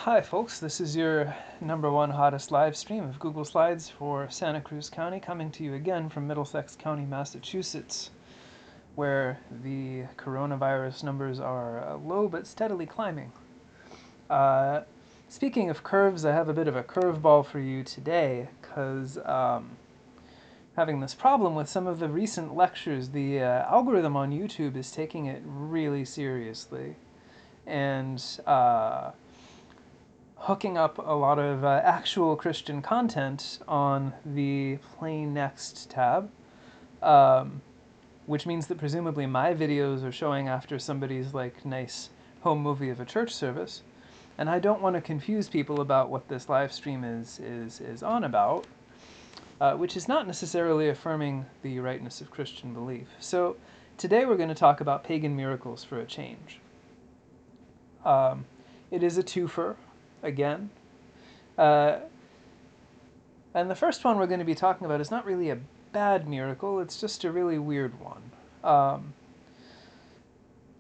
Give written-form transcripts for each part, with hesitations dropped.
Hi folks, this is your #1 hottest live stream of Google Slides for Santa Cruz County, coming to you again from Middlesex County, Massachusetts, where the coronavirus numbers are low but steadily climbing. Uh, Speaking of curves, I have a bit of a curveball for you today, because having this problem with some of the recent lectures, the algorithm on YouTube is taking it really seriously, and hooking up a lot of actual Christian content on the Play Next tab, um, which means that presumably my videos are showing after somebody's like nice home movie of a church service, and I don't want to confuse people about what this live stream is on about, which is not necessarily affirming the rightness of Christian belief. So today we're going to talk about pagan miracles for a change. It is a twofer, again. Uh, and the first one we're going to be talking about is not really a bad miracle, it's just a really weird one.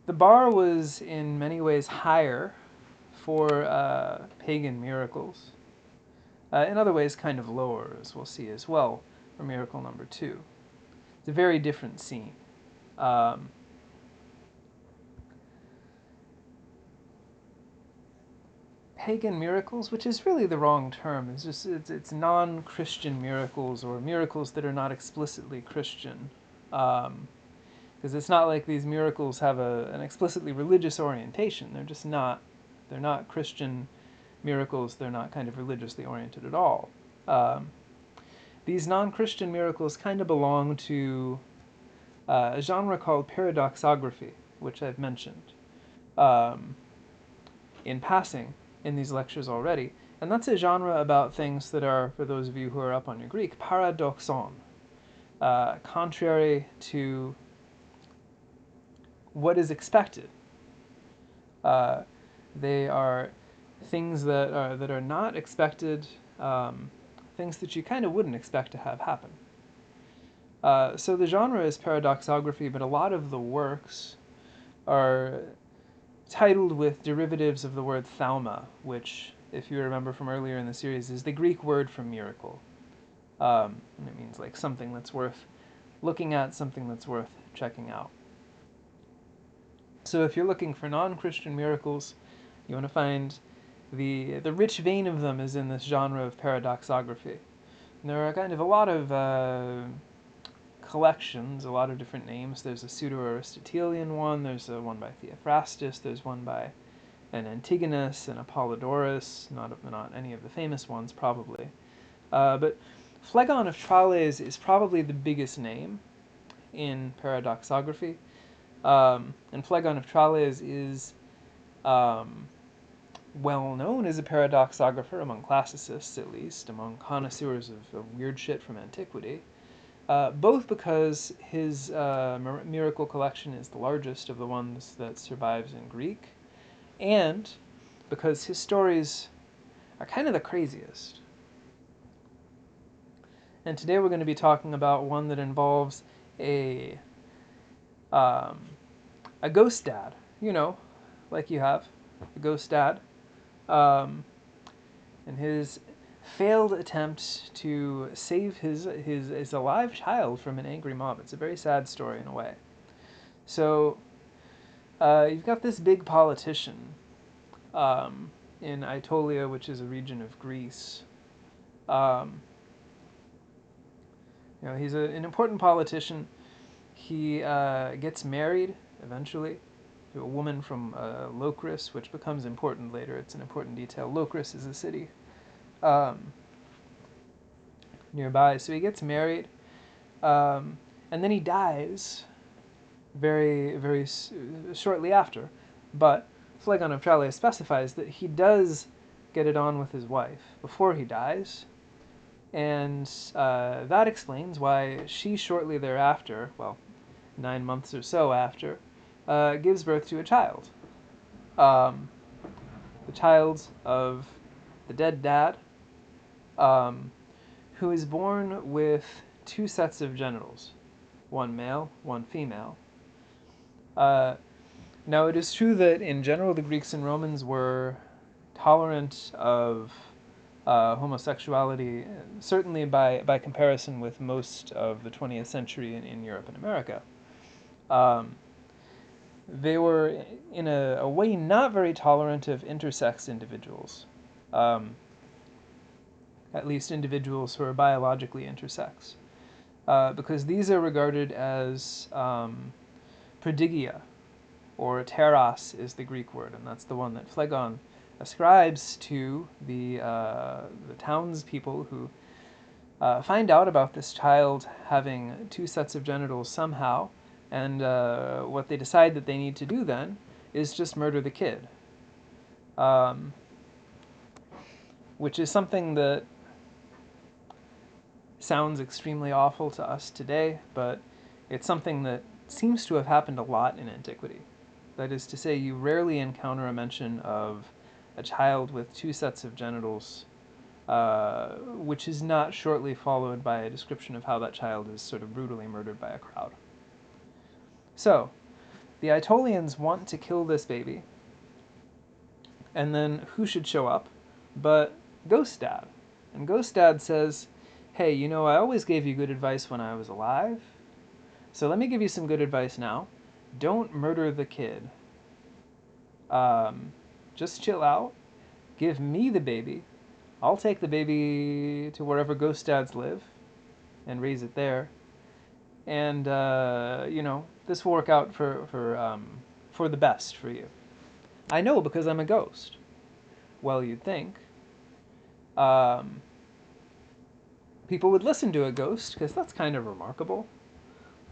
The bar was in many ways higher for pagan miracles. In other ways, kind of lower, as we'll see as well, for miracle number 2. It's a very different scene. Um, Pagan miracles, which is really the wrong term. It's non-Christian miracles, or miracles that are not explicitly Christian, because it's not like these miracles have an explicitly religious orientation. They're not Christian miracles. They're not kind of religiously oriented at all. These non-Christian miracles kind of belong to a genre called paradoxography, which I've mentioned in passing in these lectures already. And that's a genre about things that are, for those of you who are up on your Greek, paradoxon, contrary to what is expected. They are things that are not expected, things that you kind of wouldn't expect to have happen. So the genre is paradoxography, but a lot of the works are titled with derivatives of the word thauma, which, if you remember from earlier in the series, is the Greek word for miracle. And it means like something that's worth looking at, something that's worth checking out. So if you're looking for non-Christian miracles, you want to find the rich vein of them is in this genre of paradoxography. And there are kind of a lot of collections, a lot of different names. There's a pseudo-Aristotelian one, there's a one by Theophrastus, there's one by an Antigonus and Apollodorus, not any of the famous ones probably. But Phlegon of Tralles is probably the biggest name in paradoxography. And Phlegon of Tralles is well known as a paradoxographer among classicists, at least, among connoisseurs of weird shit from antiquity. Both because his miracle collection is the largest of the ones that survives in Greek, and because his stories are kind of the craziest. And today we're going to be talking about one that involves a ghost dad, like you have, a ghost dad, and his failed attempt to save his alive child from an angry mob. It's a very sad story in a way. So you've got this big politician in Aetolia, which is a region of Greece. He's an important politician. He gets married eventually to a woman from Locris, which becomes important later. It's an important detail. Locris is a city nearby. So he gets married, and then he dies very, very shortly after. But Phlegon of Tralles specifies that he does get it on with his wife before he dies, and that explains why she shortly thereafter, well, 9 months or so after, gives birth to a child. The child of the dead dad, who is born with 2 sets of genitals, one male, one female. Now, it is true that in general the Greeks and Romans were tolerant of homosexuality, certainly by comparison with most of the 20th century in Europe and America. Um, they were, in a way, not very tolerant of intersex individuals, um, at least individuals who are biologically intersex, because these are regarded as prodigia, or teros is the Greek word, and that's the one that Phlegon ascribes to the townspeople who find out about this child having two sets of genitals somehow, and what they decide that they need to do then is just murder the kid, um, which is something that sounds extremely awful to us today, but it's something that seems to have happened a lot in antiquity. That is to say, you rarely encounter a mention of a child with two sets of genitals, which is not shortly followed by a description of how that child is sort of brutally murdered by a crowd. So, the Aetolians want to kill this baby, and then who should show up but Ghost Dad? And Ghost Dad says, hey, you know, I always gave you good advice when I was alive, so let me give you some good advice now. Don't murder the kid. Just chill out. Give me the baby. I'll take the baby to wherever ghost dads live and raise it there. And, you know, this will work out for the best for you. I know because I'm a ghost. Well, you'd think. Um, People would listen to a ghost because that's kind of remarkable.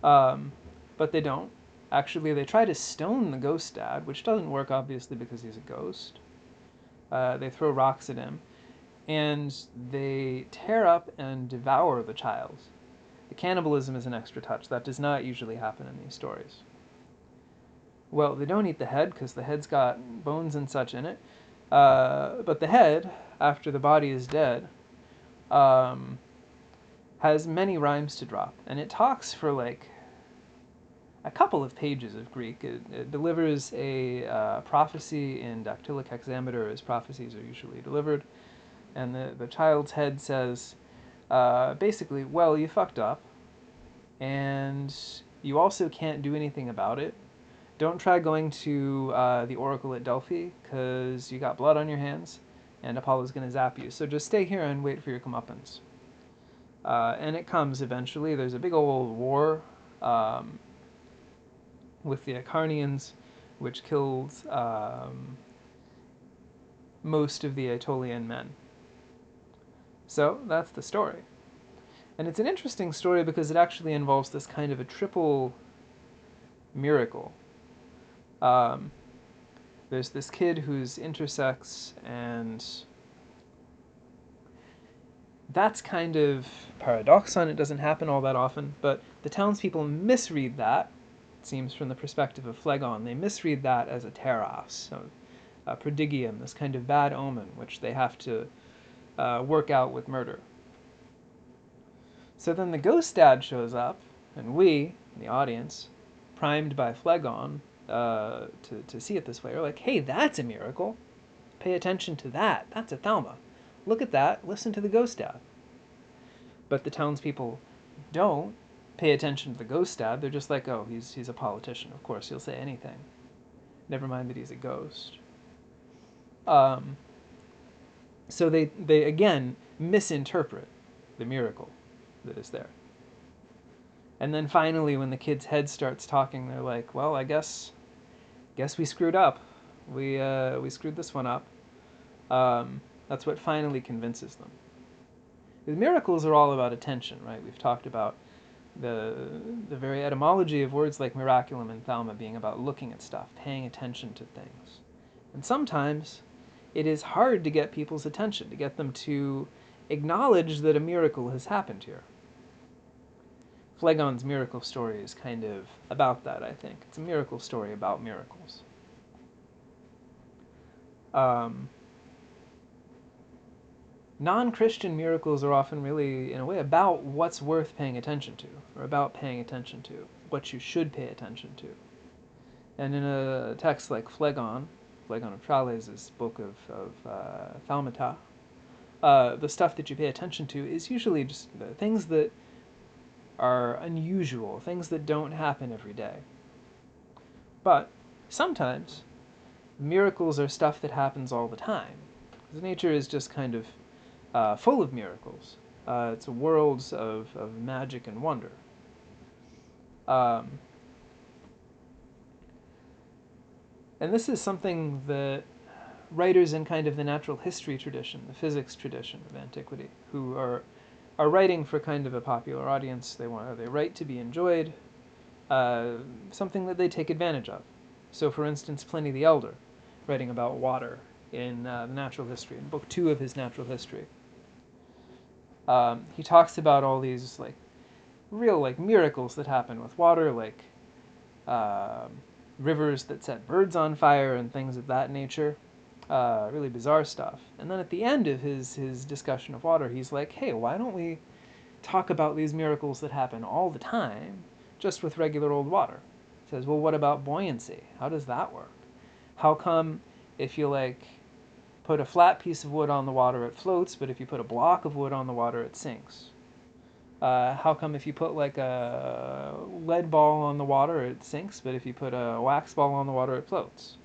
But they don't. Actually, they try to stone the ghost dad, which doesn't work, obviously, because he's a ghost. They throw rocks at him, and they tear up and devour the child. The cannibalism is an extra touch. That does not usually happen in these stories. Well, they don't eat the head, because the head's got bones and such in it. But the head, after the body is dead, has many rhymes to drop. And it talks for, like, a couple of pages of Greek. It delivers a prophecy in dactylic hexameter, as prophecies are usually delivered. And the child's head says, basically, well, you fucked up, and you also can't do anything about it. Don't try going to the oracle at Delphi, because you got blood on your hands, and Apollo's going to zap you. So just stay here and wait for your comeuppance. And it comes eventually. There's a big old war with the Acarnians, which killed most of the Aetolian men. So that's the story. And it's an interesting story because it actually involves this kind of a triple miracle. There's this kid who's intersex, and that's kind of paradoxon. It doesn't happen all that often, but the townspeople misread that, it seems from the perspective of Phlegon. They misread that as a teros, so a prodigium, this kind of bad omen, which they have to work out with murder. So then the ghost dad shows up, and we, the audience, primed by Phlegon to see it this way, are like, hey, that's a miracle. Pay attention to that. That's a Thelma. Look at that. Listen to the ghost dad. But the townspeople don't pay attention to the ghost dad. They're just like, oh, he's a politician. Of course, he'll say anything. Never mind that he's a ghost. So they again misinterpret the miracle that is there. And then finally, when the kid's head starts talking, they're like, well, I guess we screwed up. We screwed this one up. That's what finally convinces them. The miracles are all about attention, right? We've talked about the very etymology of words like miraculum and thalma being about looking at stuff, paying attention to things. And sometimes it is hard to get people's attention, to get them to acknowledge that a miracle has happened here. Phlegon's miracle story is kind of about that, I think. It's a miracle story about miracles. Non-Christian miracles are often really, in a way, about what's worth paying attention to, or about paying attention to, what you should pay attention to. And in a text like Phlegon, Phlegon of Tralles' book of Thaumatas, the stuff that you pay attention to is usually just the things that are unusual, things that don't happen every day. But sometimes miracles are stuff that happens all the time. Because nature is just kind of full of miracles. It's a world of magic and wonder. Um, and this is something that writers in kind of the natural history tradition, the physics tradition of antiquity, who are writing for kind of a popular audience. They write to be enjoyed, something that they take advantage of. So, for instance, Pliny the Elder, writing about water in the natural history, in book 2 of his natural history. He talks about all these like real like miracles that happen with water, like uh, rivers that set birds on fire and things of that nature. Really bizarre stuff. And then at the end of his discussion of water, he's like, hey, why don't we talk about these miracles that happen all the time just with regular old water? He says, well, what about buoyancy? How does that work? How come if you like put a flat piece of wood on the water, it floats, but if you put a block of wood on the water, it sinks? How come if you put like a lead ball on the water, it sinks, but if you put a wax ball on the water, it floats?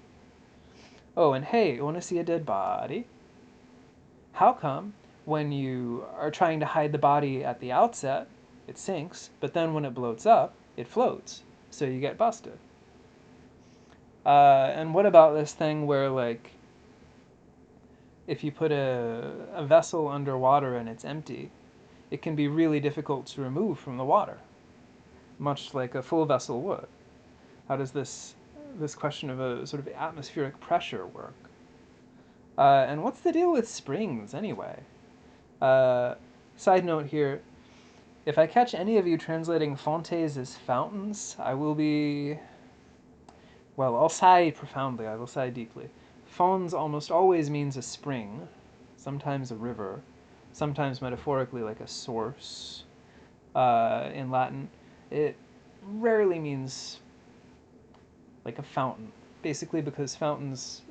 Oh, and hey, you want to see a dead body? How come when you are trying to hide the body at the outset, it sinks, but then when it bloats up, it floats, so you get busted? And what about this thing where, like, if you put a vessel underwater and it's empty, it can be really difficult to remove from the water, much like a full vessel would? How does this question of a sort of atmospheric pressure work? And what's the deal with springs, anyway? Uh, Side note here, if I catch any of you translating fontes as fountains, I will be... Well, I'll sigh profoundly, I will sigh deeply. Fons almost always means a spring, sometimes a river, sometimes metaphorically like a source in Latin. It rarely means like a fountain, basically because fountains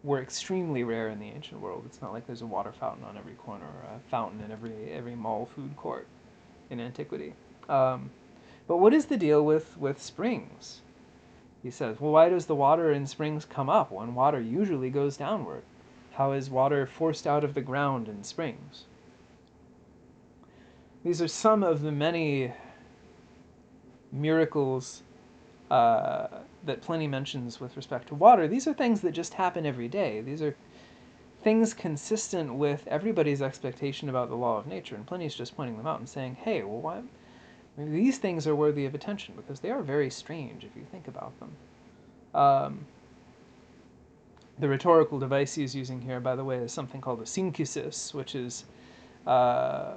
were extremely rare in the ancient world. It's not like there's a water fountain on every corner or a fountain in every mall food court in antiquity. Um, but what is the deal with springs? He says, well, why does the water in springs come up when water usually goes downward? How is water forced out of the ground in springs? These are some of the many miracles that Pliny mentions with respect to water. These are things that just happen every day. These are things consistent with everybody's expectation about the law of nature, and Pliny's just pointing them out and saying, hey, well, why? Maybe these things are worthy of attention because they are very strange if you think about them. The rhetorical device he's using here, by the way, is something called a synkusis, which is a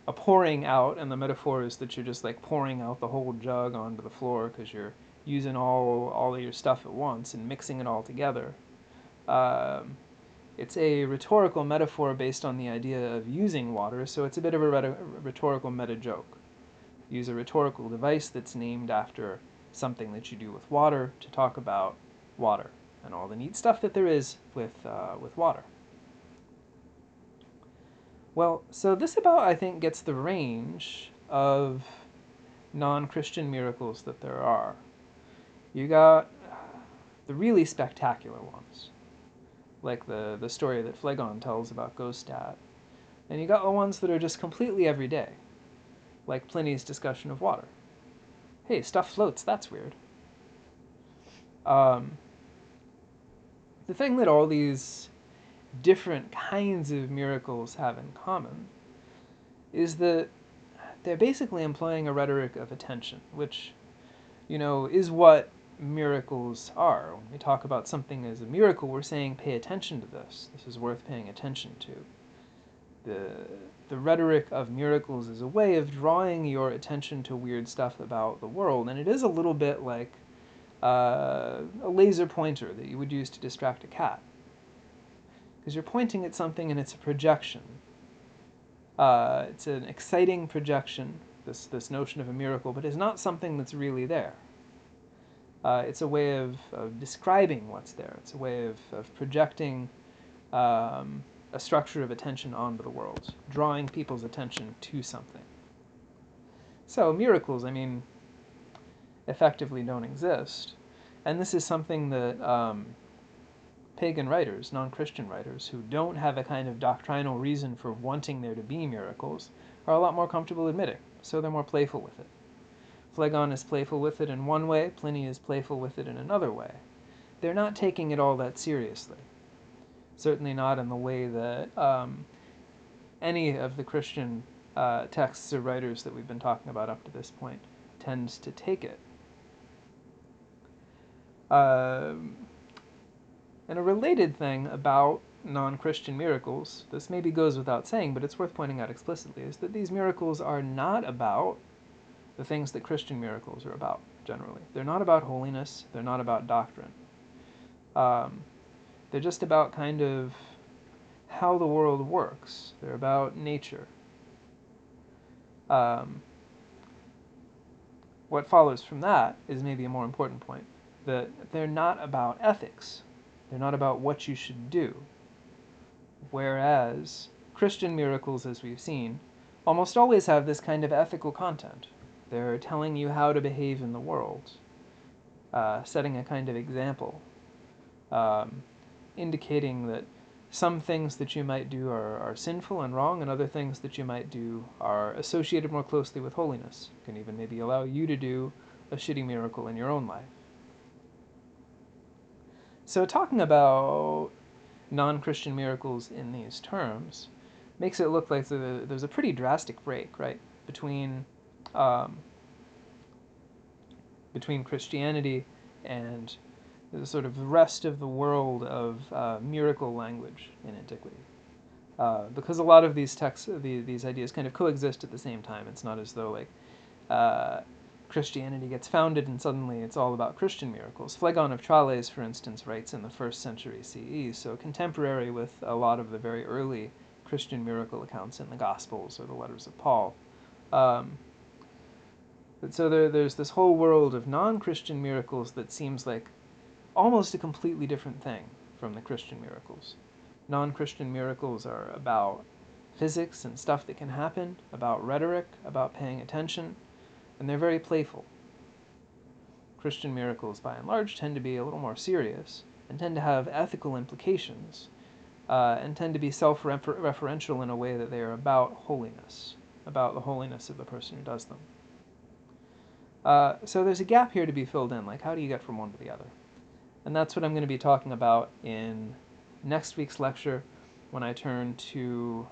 pouring out, and the metaphor is that you're just like pouring out the whole jug onto the floor because you're using all of your stuff at once and mixing it all together. It's a rhetorical metaphor based on the idea of using water, so it's a bit of a rhetorical meta-joke. Use a rhetorical device that's named after something that you do with water to talk about water and all the neat stuff that there is with water. Well, so this about, I think, gets the range of non-Christian miracles that there are. You got the really spectacular ones, like the story that Phlegon tells about Gostat. And you got the ones that are just completely everyday, like Pliny's discussion of water. Hey, stuff floats, that's weird. The thing that all these different kinds of miracles have in common is that they're basically employing a rhetoric of attention, which, is what miracles are. When we talk about something as a miracle, we're saying pay attention to this. This is worth paying attention to. The rhetoric of miracles is a way of drawing your attention to weird stuff about the world, and it is a little bit like a laser pointer that you would use to distract a cat. Because you're pointing at something and it's a projection. It's an exciting projection, this notion of a miracle, but it's not something that's really there. It's a way of describing what's there. It's a way of projecting a structure of attention onto the world, drawing people's attention to something. So miracles, I mean, effectively don't exist. And this is something that pagan writers, non-Christian writers, who don't have a kind of doctrinal reason for wanting there to be miracles, are a lot more comfortable admitting. So they're more playful with it. Phlegon is playful with it in one way, Pliny is playful with it in another way. They're not taking it all that seriously. Certainly not in the way that any of the Christian texts or writers that we've been talking about up to this point tends to take it. And a related thing about non-Christian miracles, this maybe goes without saying, but it's worth pointing out explicitly, is that these miracles are not about the things that Christian miracles are about, generally. They're not about holiness, they're not about doctrine. They're just about kind of how the world works. They're about nature. What follows from that is maybe a more important point, that they're not about ethics. They're not about what you should do. Whereas Christian miracles, as we've seen, almost always have this kind of ethical content. They're telling you how to behave in the world, setting a kind of example, indicating that some things that you might do are sinful and wrong, and other things that you might do are associated more closely with holiness. Can even maybe allow you to do a shitty miracle in your own life. So talking about non-Christian miracles in these terms makes it look like there's a pretty drastic break, right, between Christianity and the sort of rest of the world of miracle language in antiquity. Because a lot of these texts, these ideas kind of coexist at the same time. It's not as though Christianity gets founded and suddenly it's all about Christian miracles. Phlegon of Tralles, for instance, writes in the 1st century CE, so contemporary with a lot of the very early Christian miracle accounts in the Gospels or the letters of Paul. So there's this whole world of non-Christian miracles that seems like almost a completely different thing from the Christian miracles. Non-Christian miracles are about physics and stuff that can happen, about rhetoric, about paying attention, and they're very playful. Christian miracles, by and large, tend to be a little more serious and tend to have ethical implications and tend to be self-referential in a way that they are about holiness, about the holiness of the person who does them. So there's a gap here to be filled in, like how do you get from one to the other? And that's what I'm going to be talking about in next week's lecture when I turn to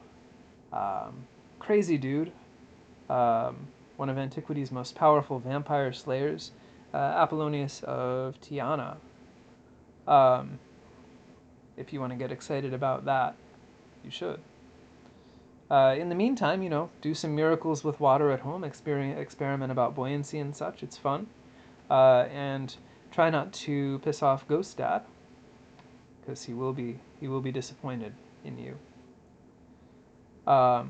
Crazy Dude, one of antiquity's most powerful vampire slayers, Apollonius of Tyana. If you want to get excited about that, you should. In the meantime, do some miracles with water at home, experiment about buoyancy and such, it's fun. And try not to piss off Ghost Dad, because he will be disappointed in you. All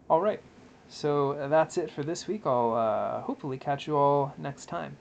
right, so that's it for this week. I'll hopefully catch you all next time.